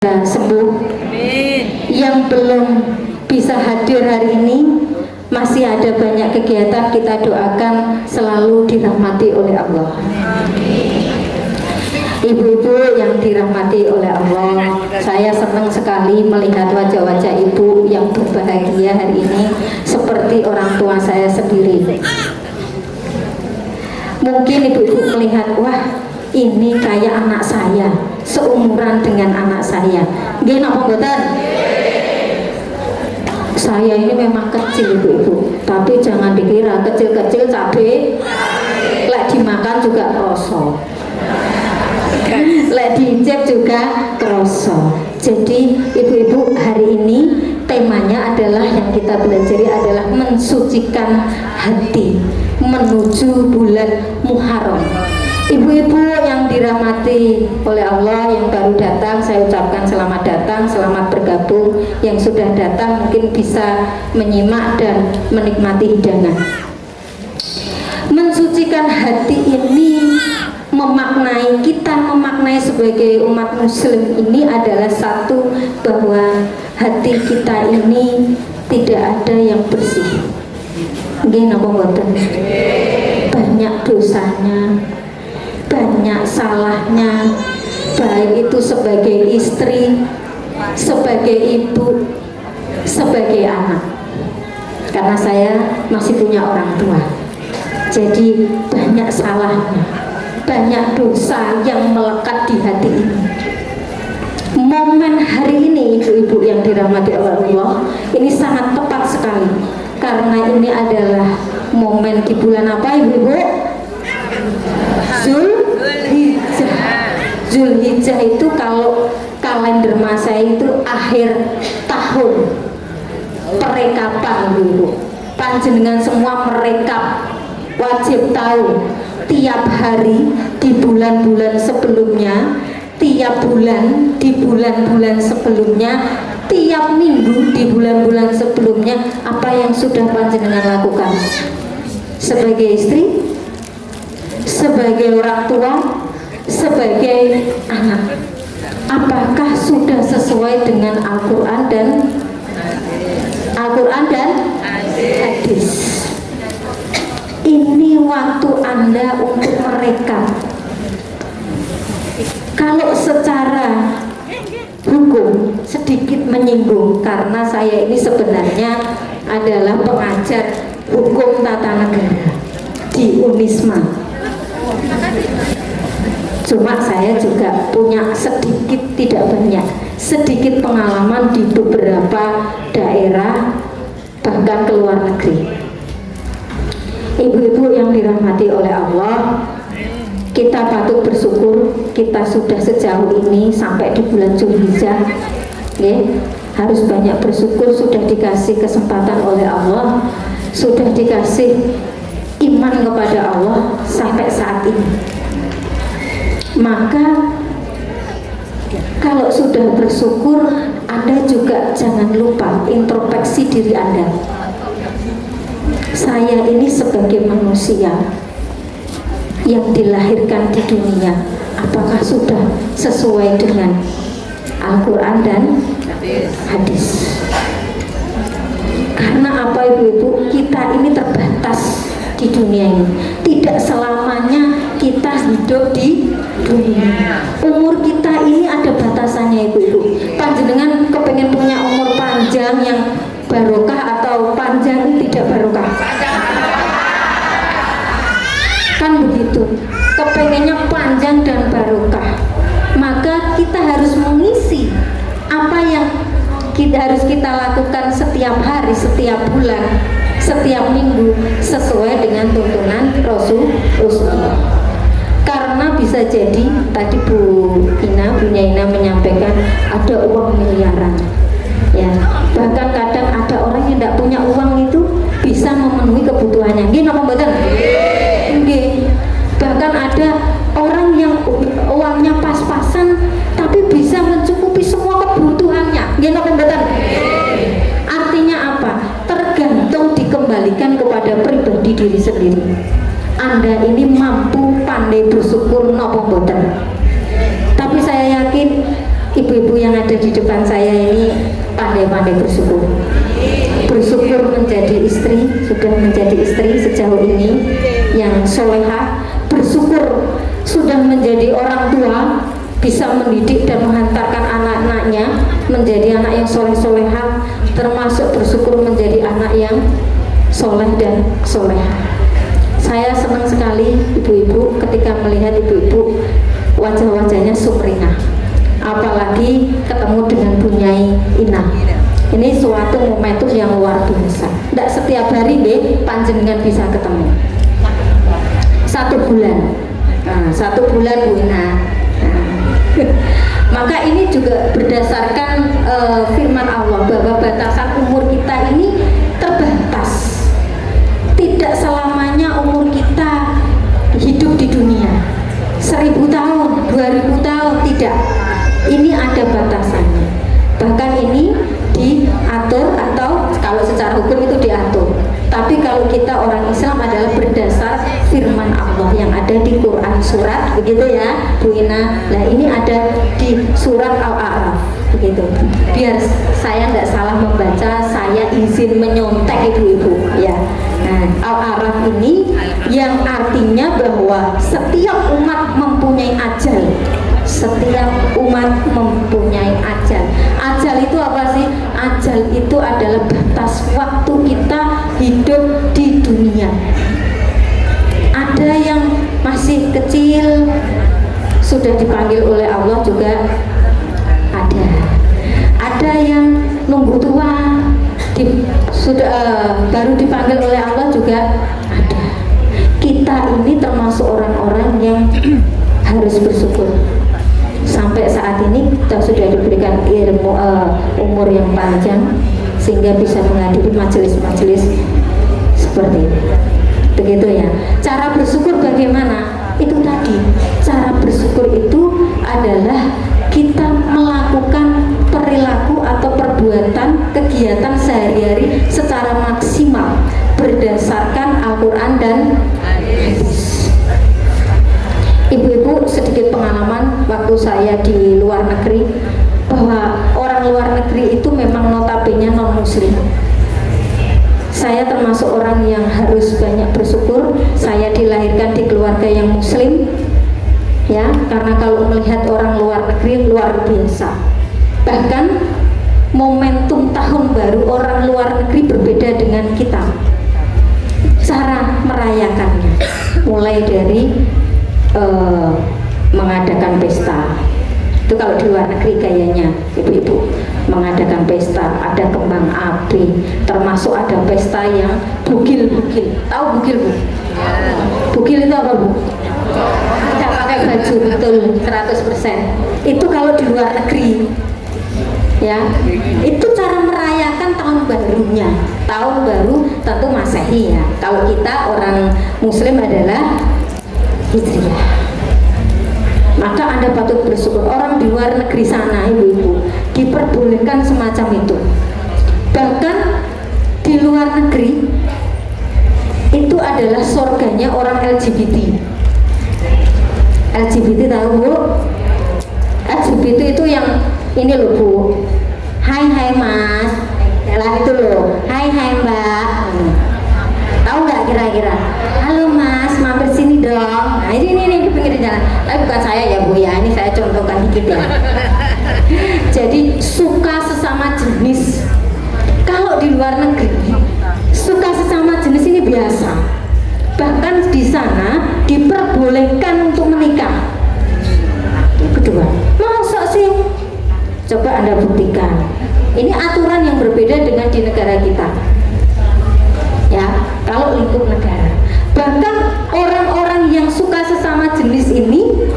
sembuh. Yang belum bisa hadir hari ini, masih ada banyak kegiatan, kita doakan selalu dirahmati oleh Allah. Ibu-ibu yang dirahmati oleh Allah, saya senang sekali melihat wajah-wajah ibu yang berbahagia hari ini seperti orang tua saya sendiri. Mungkin ibu-ibu melihat, wah ini kayak anak saya, seumuran dengan anak saya. Nggih napa mboten? Saya ini memang kecil ibu-ibu, tapi jangan dikira kecil-kecil cabai lek dimakan juga kroso, lek diicip juga kroso. Jadi ibu-ibu, hari ini temanya adalah, yang kita pelajari adalah mensucikan hati menuju bulan Muharram. Ibu-ibu yang dirahmati oleh Allah yang baru datang, saya ucapkan selamat datang, selamat bergabung. Yang sudah datang mungkin bisa menyimak dan menikmati hidangan. Mensucikan hati ini memaknai, kita memaknai sebagai umat muslim ini adalah satu, bahwa hati kita ini tidak ada yang bersih. Nggih napa mboten? Banyak dosanya, banyak salahnya, baik itu sebagai istri, sebagai ibu, sebagai anak. Karena saya masih punya orang tua, jadi banyak salahnya, banyak dosa yang melekat di hati ini. Momen hari ini ibu-ibu yang dirahmati oleh Allah, ini sangat tepat sekali, karena ini adalah momen di bulan apa ibu-ibu? Zulhijjah itu kalau kalender Masehi itu akhir tahun perekapan dulu. Panjenengan semua merekap, wajib tahu tiap hari di bulan-bulan sebelumnya, tiap bulan di bulan-bulan sebelumnya, tiap minggu di bulan-bulan sebelumnya, apa yang sudah panjenengan lakukan sebagai istri, sebagai orang tua, sebagai anak. Apakah sudah sesuai dengan Al-Quran dan hadis? Ini waktu Anda untuk merekap. Kalau secara hukum sedikit menyinggung, karena saya ini sebenarnya adalah pengajar hukum tata negara di Unisma. Cuma saya juga punya sedikit, tidak banyak, sedikit pengalaman di beberapa daerah, bahkan ke luar negeri. Ibu-ibu yang dirahmati oleh Allah, kita patut bersyukur kita sudah sejauh ini sampai di bulan Zulhijjah. Harus banyak bersyukur, sudah dikasih kesempatan oleh Allah, sudah dikasih iman kepada Allah sampai saat ini. Maka kalau sudah bersyukur, Anda juga jangan lupa introspeksi diri Anda. Saya ini sebagai manusia yang dilahirkan di dunia, apakah sudah sesuai dengan Al-Quran dan hadis? Karena apa ibu-ibu, kita ini terbatas di dunia ini, tidak selamanya kita hidup di dunia. Umur kita ini ada batasannya ibu-ibu. Panjenengan kepengen punya umur panjang yang barokah atau panjang tidak barokah? Kan begitu, kepengennya panjang dan barokah. Maka kita harus mengisi apa yang harus kita lakukan setiap hari, setiap bulan, setiap minggu, sesuai dengan tuntunan Rasulullah. Karena bisa jadi tadi Bunya Ina menyampaikan ada uang miliaran, ya, bahkan kadang ada orang yang tidak punya uang itu bisa memenuhi kebutuhannya. Nggih napa mboten? Nggih. Bahkan ada orang yang uangnya pas-pasan tapi bisa mencukupi semua kebutuhannya. Nggih napa mboten? Artinya apa? Tergantung, dikembalikan kepada pribadi diri sendiri. Anda ini mampu pandai bersyukur napa mboten? Tapi saya yakin ibu-ibu yang ada di depan saya ini pandai-pandai bersyukur. Bersyukur menjadi istri, sudah menjadi istri sejauh ini yang solehah. Bersyukur sudah menjadi orang tua, bisa mendidik dan menghantarkan anak-anaknya menjadi anak yang soleh-solehah, termasuk bersyukur menjadi anak yang soleh dan solehah. Saya senang sekali ibu-ibu ketika melihat ibu-ibu wajah-wajahnya sumringah, apalagi ketemu dengan Bunyai Inah. Ini suatu momentum yang luar biasa. Tidak setiap hari deh panjenengan bisa ketemu. 1 bulan, nah, 1 bulan Bu Inah. Maka ini juga berdasarkan firman Allah bahwa batasan umur kita ini terbatas. Tidak selamanya umur kita hidup di dunia 1000 tahun, 2000 tahun, tidak. Ini ada batasannya. Bahkan ini diatur, atau kalau secara hukum itu diatur. Tapi kalau kita orang Islam adalah berdasar firman Allah yang ada di Quran surat, begitu ya Bu Ina. Nah ini ada di surat Al-A'raf, begitu. Biar saya tidak salah membaca, saya izin menyontek ibu-ibu ya. Nah, Al-A'raf ini yang artinya bahwa setiap umat mempunyai ajal. Setiap umat mempunyai ajal. Ajal itu apa sih? Ajal itu adalah batas waktu kita hidup di dunia. Ada yang masih kecil sudah dipanggil oleh Allah juga ada. Ada yang nunggu tua baru dipanggil oleh Allah juga ada. Kita ini termasuk orang-orang yang harus bersyukur. Sampai saat ini kita sudah diberikan ilmu umur yang panjang sehingga bisa menghadiri majelis-majelis seperti ini. Begitu ya. Cara bersyukur bagaimana? Itu tadi, cara bersyukur itu adalah kita melakukan perilaku atau perbuatan kegiatan sehari-hari secara maksimal berdasarkan Al-Quran dan hadis. Ibu-ibu, sedikit pengalaman waktu saya di luar negeri, bahwa orang luar negeri itu memang notabene non muslim. Saya termasuk orang yang harus banyak bersyukur. Saya dilahirkan di keluarga yang muslim ya, karena kalau melihat orang luar negeri luar biasa. Bahkan momentum tahun baru orang luar negeri berbeda dengan kita, cara merayakannya mulai dari mengadakan pesta. Itu kalau di luar negeri gayanya ibu-ibu mengadakan pesta, ada kembang api, termasuk ada pesta yang bugil-bugil. Tahu bugil Bu? Bugil itu apa Bu? Tidak pakai baju, betul 100%. Itu kalau di luar negeri ya, itu cara merayakan tahun barunya. Tahun baru tentu Masehi ya. Kalau kita orang muslim adalah Hijriah. Maka Anda patut bersyukur. Orang di luar negeri sana ibu-ibu diperbolehkan semacam itu. Bahkan di luar negeri itu adalah surganya orang LGBT. LGBT tahu Bu? LGBT itu yang ini loh Bu. Hai Mas, lah itu loh. Hai Mbak. Tahu nggak kira-kira? Halo Mas, mampir sini dong. Nah ini di pinggir jalan. Tapi bukan saya ya Bu ya, ini saya contohkan dikit ya. Jadi suka sesama jenis. Kalau di luar negeri suka sesama jenis ini biasa. Bahkan di sana diperbolehkan untuk menikah. Kedua, masa sih? Coba Anda buktikan. Ini aturan yang berbeda dengan di negara kita. Ya, kalau lingkup negara. Bahkan orang-orang yang suka sesama jenis ini,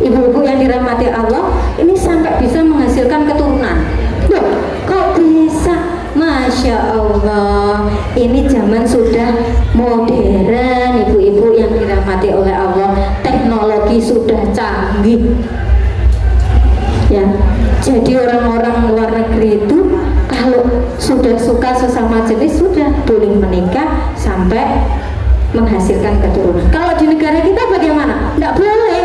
ibu-ibu yang dirahmati Allah, ini sampai bisa menghasilkan keturunan. Loh, kok bisa? Masya Allah, ini zaman sudah modern, ibu-ibu yang dirahmati oleh Allah, teknologi sudah canggih. Ya, jadi orang-orang luar negeri itu kalau sudah suka sesama jenis sudah boleh menikah sampai menghasilkan keturunan. Kalau di negara kita bagaimana? Tidak boleh.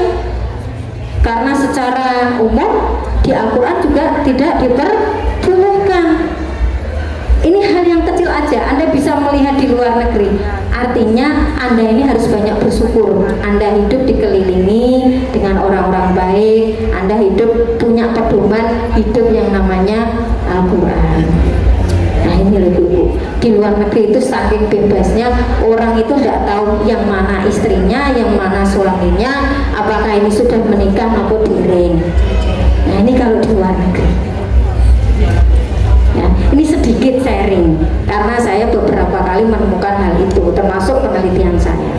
karena secara umum di Al-Quran juga tidak diperbolehkan. Ini hal yang kecil aja, Anda bisa melihat di luar negeri. Artinya Anda ini harus banyak bersyukur. Anda hidup dikelilingi dengan orang-orang baik. Anda hidup punya pedoman hidup yang namanya Al-Quran. Nah ini loh Bu, di luar negeri itu saking bebasnya, orang itu tidak tahu yang mana istrinya, yang mana suaminya, apakah ini sudah menikah maupun diring. Nah ini kalau di luar negeri. Ya, ini sedikit sharing karena saya beberapa kali menemukan hal itu, termasuk penelitian saya.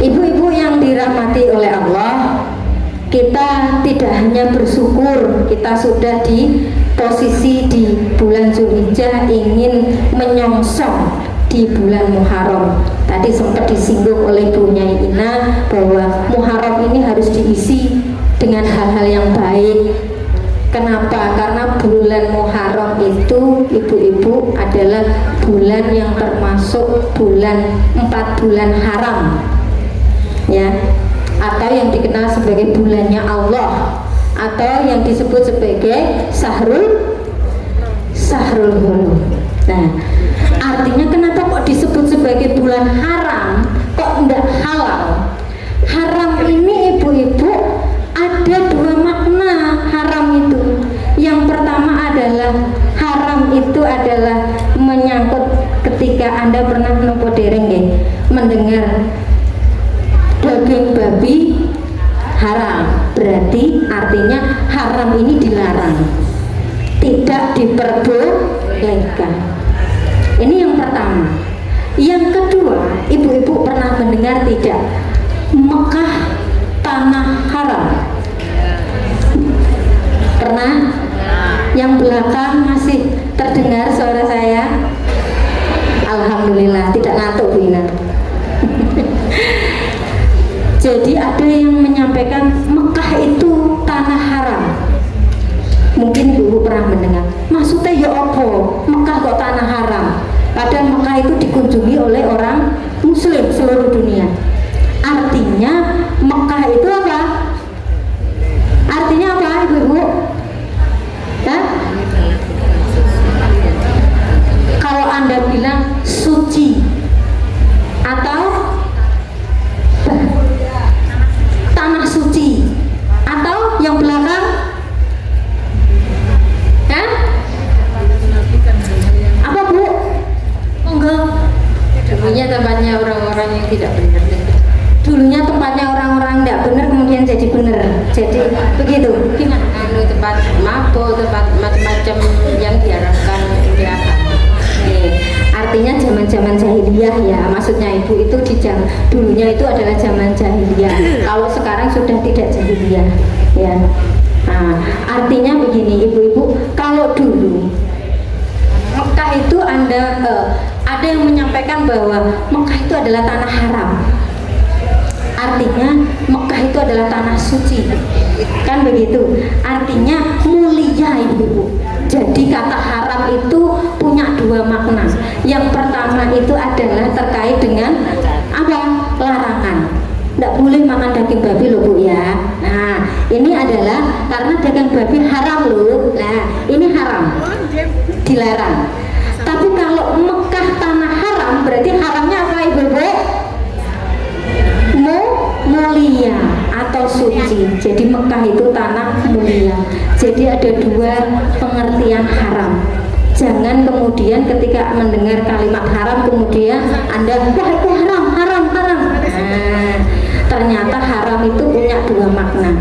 Ibu-ibu yang dirahmati oleh Allah, kita tidak hanya bersyukur kita sudah di posisi di bulan Zulhijjah ingin menyongsong di bulan Muharram. Tadi sempat disinggung oleh Bu Nyai Ina bahwa Muharram ini harus diisi dengan hal-hal yang baik. Kenapa? Karena bulan Muharram itu ibu-ibu adalah bulan yang termasuk 4 bulan haram, ya, atau yang dikenal sebagai bulannya Allah, atau yang disebut sebagai Syahrul Hulul. Nah, artinya kenapa kok disebut sebagai bulan haram, kok enggak halal? Haram ini ibu-ibu ada 2 makna haram itu. Yang pertama adalah haram itu adalah menyangkut ketika Anda pernah nopo dereng ya, mendengar daging babi haram, berarti artinya haram ini dilarang, tidak diperbolehkan. Ini yang pertama. Yang kedua, ibu-ibu pernah mendengar tidak, Mekah tanah haram? Pernah? Yang belakang masih terdengar suara saya? Alhamdulillah, tidak ngantuk Bu Ina. Jadi ada yang menyampaikan Mekah itu tanah haram. Mungkin ibu pernah mendengar. Maksudnya ya apa? Mekah kok tanah haram? Padahal Mekah itu dikunjungi oleh orang Muslim seluruh dunia. Artinya Mekah itu apa? Artinya apa ibu-ibu? Hah? Kalau Anda bilang suci atau tanah suci atau yang belakang, hah? Apa Bu? Enggak. Dulunya tempatnya orang-orang yang tidak benar. Dulunya tempatnya orang-orang tidak benar, kemudian jadi benar. Jadi begitu. Gimana? Tempat mabuk, tempat macam-macam yang diharapkan di agama. Artinya zaman-zaman jahiliyah ya, maksudnya ibu itu dulunya itu adalah zaman jahiliyah. Kalau sekarang sudah tidak jahiliyah, ya. Nah, artinya begini ibu-ibu, kalau dulu Mekah itu ada yang menyampaikan bahwa Mekah itu adalah tanah haram. Artinya Mekah itu adalah tanah suci, kan begitu? Artinya mulia ibu-ibu. Jadi kata haram itu punya 2 makna. Yang pertama itu adalah terkait dengan apa? Larangan. Tidak boleh makan daging babi loh Bu ya. Nah ini adalah karena daging babi haram loh. Nah ini haram, dilarang. Tapi kalau Mekah tanah haram berarti haramnya apa ibu-ibu? Mulia atau suci. Jadi Mekah itu tanah mulia. Jadi ada 2 pengertian haram. Jangan kemudian ketika mendengar kalimat haram kemudian Anda wah itu haram. Nah, ternyata haram itu punya 2 makna.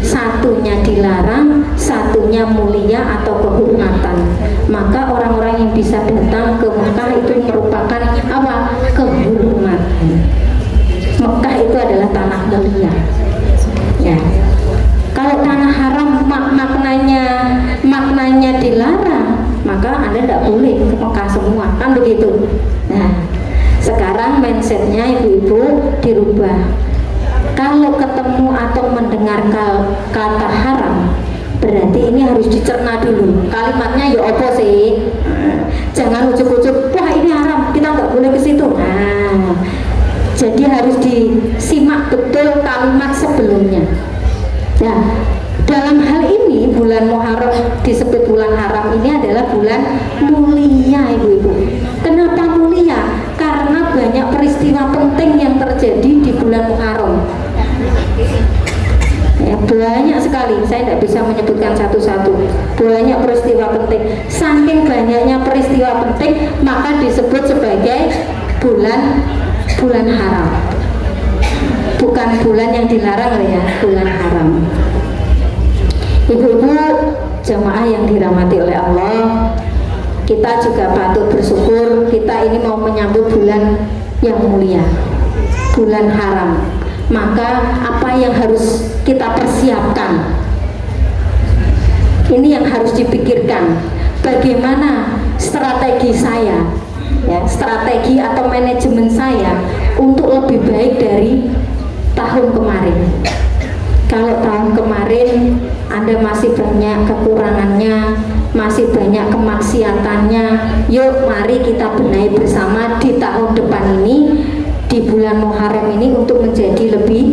Satunya dilarang, satunya mulia atau kehormatan. Maka orang-orang yang bisa datang ke Mekah itu merupakan apa? Kehormatan. Mekah itu adalah tanah mulia. Ya. Kalau tanah haram maknanya dilarang, maka Anda tidak boleh ke Mekah semua, kan begitu. Nah, sekarang mindsetnya ibu-ibu dirubah. Kalau ketemu atau mendengar kata haram, berarti ini harus dicerna dulu. Kalimatnya ya apa sih? Jangan ujuk-ujuk, wah ini haram, kita nggak boleh ke situ. Nah, Jadi harus disimak betul kalimat sebelumnya. Nah, dalam hal ini bulan Muharram disebut bulan haram ini adalah bulan mulia, ibu-ibu. Kenapa mulia? Karena banyak peristiwa penting yang terjadi di bulan Muharram. Ya, banyak sekali, saya tidak bisa menyebutkan satu-satu. Banyak peristiwa penting. Saking banyaknya peristiwa penting, maka disebut sebagai bulan haram. Bukan bulan yang dilarang ya, bulan haram. Ibu-ibu jamaah yang dirahmati oleh Allah, kita juga patut bersyukur kita ini mau menyambut bulan yang mulia, bulan haram. Maka apa yang harus kita persiapkan? Ini yang harus dipikirkan. Bagaimana strategi saya, ya, strategi atau manajemen saya untuk lebih baik dari tahun kemarin. Kalau tahun kemarin Anda masih banyak kekurangannya, masih banyak kemaksiatannya, yuk mari kita benahi bersama di tahun depan ini, di bulan Muharram ini, untuk menjadi lebih